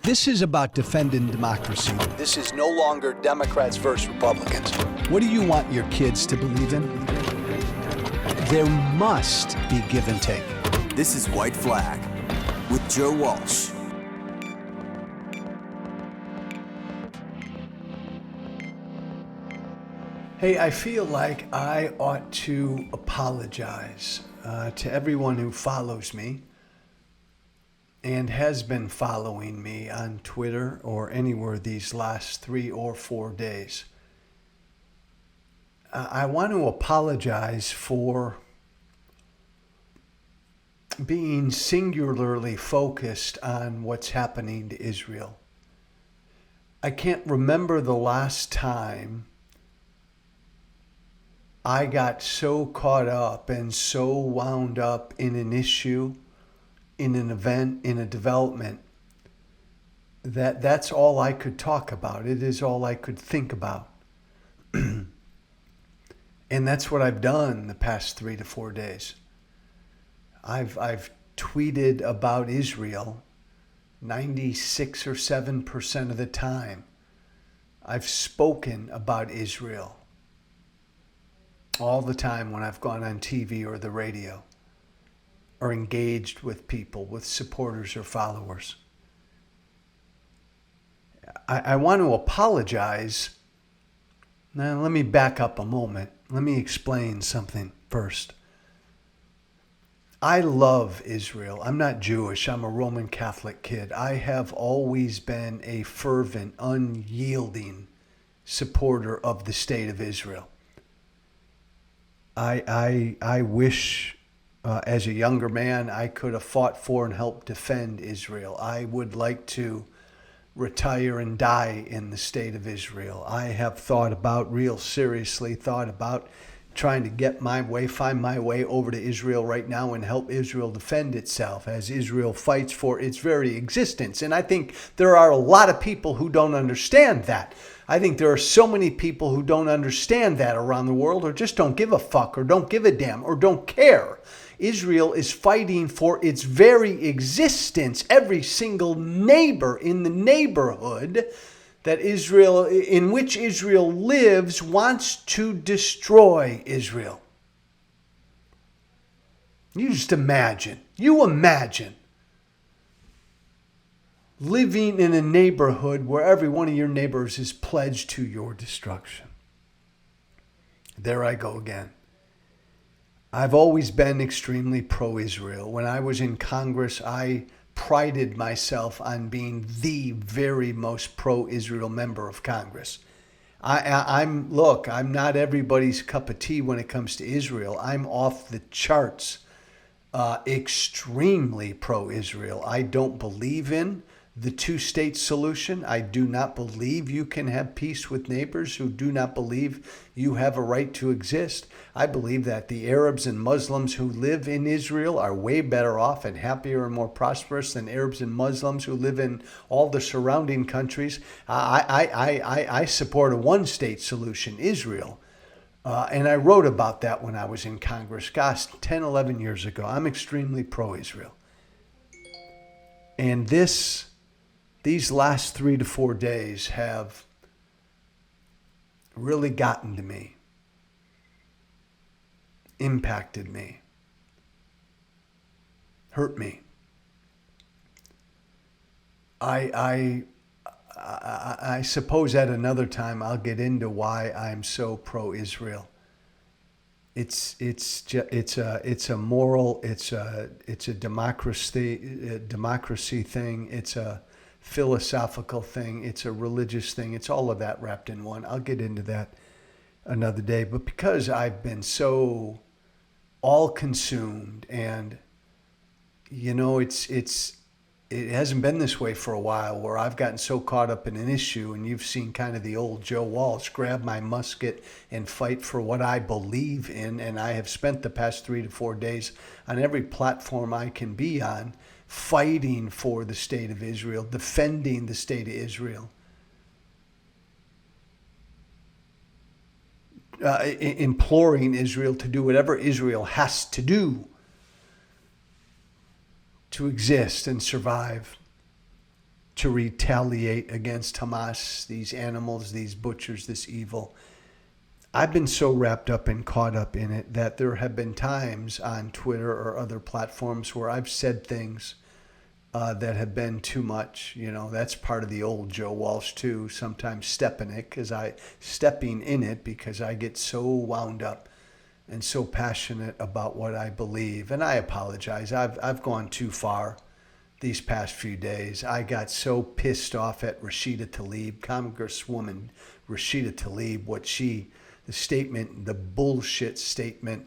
This is about defending democracy. This is no longer Democrats versus Republicans. What do you want your kids to believe in? There must be give and take. This is White Flag with Joe Walsh. Hey, I feel like I ought to apologize to everyone who follows me and has been following me on Twitter or anywhere these last 3 or 4 days. I want to apologize for being singularly focused on what's happening to Israel. I can't remember the last time I got so caught up and so wound up in an issue, in an event, in a development, that's all I could talk about. It is all I could think about. And that's what I've done the past 3 to 4 days. I've tweeted about Israel 96 or 7% of the time. I've spoken about Israel all the time when I've gone on TV or the radio or engaged with people, with supporters or followers. I want to apologize. Now, let me back up a moment. Let me explain something first. I love Israel. I'm not Jewish. I'm a Roman Catholic kid. I have always been a fervent, unyielding supporter of the state of Israel. I wish as a younger man I could have fought for and helped defend Israel. I would like to retire and die in the state of Israel. I have real seriously thought about trying to get my way, find my way over to Israel right now and help Israel defend itself as Israel fights for its very existence. And I think there are a lot of people who don't understand that. I think there are so many people who don't understand that around the world, or just don't give a fuck, or don't give a damn, or don't care. Israel is fighting for its very existence. Every single neighbor in the neighborhood in which Israel lives wants to destroy Israel. You imagine living in a neighborhood where every one of your neighbors is pledged to your destruction. There I go again. I've always been extremely pro-Israel. When I was in Congress, I prided myself on being the very most pro-Israel member of Congress. I'm not everybody's cup of tea when it comes to Israel. I'm off the charts, extremely pro-Israel. I don't believe in the two-state solution. I do not believe you can have peace with neighbors who do not believe you have a right to exist. I believe that the Arabs and Muslims who live in Israel are way better off and happier and more prosperous than Arabs and Muslims who live in all the surrounding countries. I support a one-state solution, Israel. And I wrote about that when I was in Congress, 10, 11 years ago. I'm extremely pro-Israel. And these last 3 to 4 days have really gotten to me, impacted me, hurt me. I suppose at another time I'll get into why I'm so pro-Israel. It's a moral, it's a democracy thing. It's a philosophical thing. It's a religious thing. It's all of that wrapped in one. I'll get into that another day. But because I've been so all consumed, and it hasn't been this way for a while, where I've gotten so caught up in an issue, and you've seen kind of the old Joe Walsh grab my musket and fight for what I believe in. And I have spent the past 3 to 4 days on every platform I can be on, fighting for the state of Israel, defending the state of Israel, imploring Israel to do whatever Israel has to do to exist and survive, to retaliate against Hamas, these animals, these butchers, this evil. I've been so wrapped up and caught up in it that there have been times on Twitter or other platforms where I've said things that have been too much. You know, that's part of the old Joe Walsh too. Sometimes stepping in it because I get so wound up and so passionate about what I believe. And I apologize. I've gone too far these past few days. I got so pissed off at Rashida Tlaib, Congresswoman Rashida Tlaib, the bullshit statement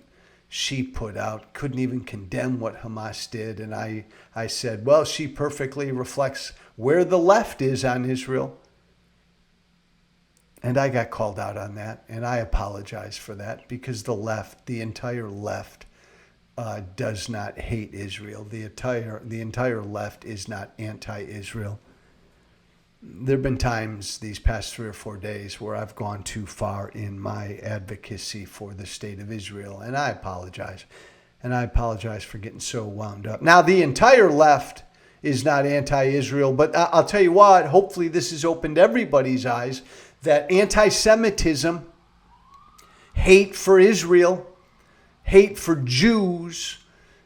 she put out, couldn't even condemn what Hamas did. And I said, well, she perfectly reflects where the left is on Israel. And I got called out on that, and I apologize for that, because the entire left does not hate Israel. The entire left is not anti-Israel. There have been times these past 3 or 4 days where I've gone too far in my advocacy for the state of Israel, and I apologize. And I apologize for getting so wound up. Now, the entire left is not anti-Israel, but I'll tell you what, hopefully this has opened everybody's eyes that anti-Semitism, hate for Israel, hate for Jews,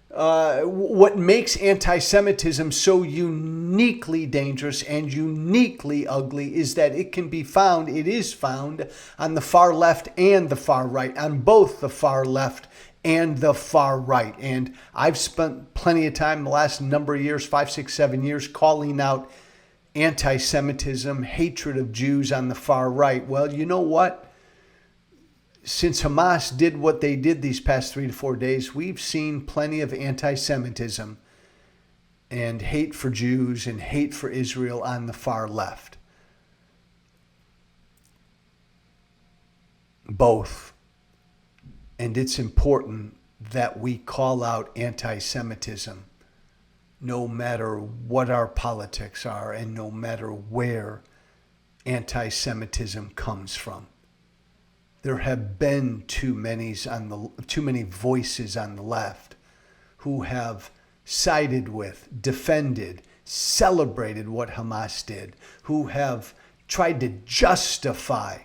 what makes anti-Semitism so uniquely dangerous and uniquely ugly is that it is found on the far left and the far right, on both the far left and the far right. And I've spent plenty of time the last number of years, 5, 6, 7 years, calling out anti-Semitism, hatred of Jews on the far right. Well, you know what? Since Hamas did what they did these past 3 to 4 days, we've seen plenty of anti-Semitism and hate for Jews and hate for Israel on the far left. Both. And it's important that we call out anti-Semitism no matter what our politics are and no matter where anti-Semitism comes from. There have been too many voices on the left who have sided with, defended, celebrated what Hamas did, who have tried to justify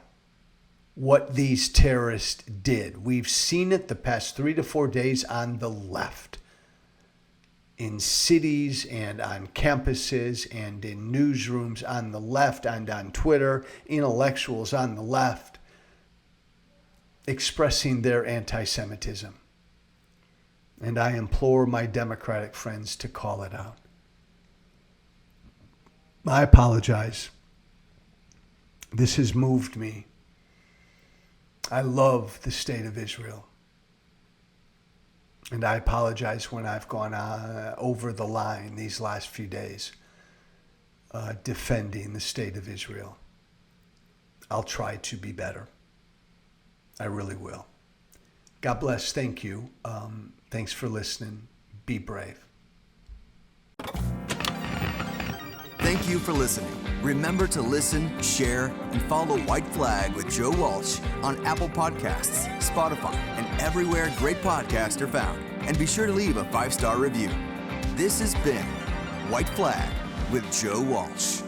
what these terrorists did. We've seen it the past 3 to 4 days on the left, in cities and on campuses and in newsrooms on the left and on Twitter, intellectuals on the left expressing their anti-Semitism. And I implore my Democratic friends to call it out. I apologize. This has moved me. I love the state of Israel. And I apologize when I've gone over the line these last few days defending the state of Israel. I'll try to be better. I really will. God bless. Thank you. Thanks for listening. Be brave. Thank you for listening. Remember to listen, share, and follow White Flag with Joe Walsh on Apple Podcasts, Spotify, and everywhere great podcasts are found. And be sure to leave a 5-star review. This has been White Flag with Joe Walsh.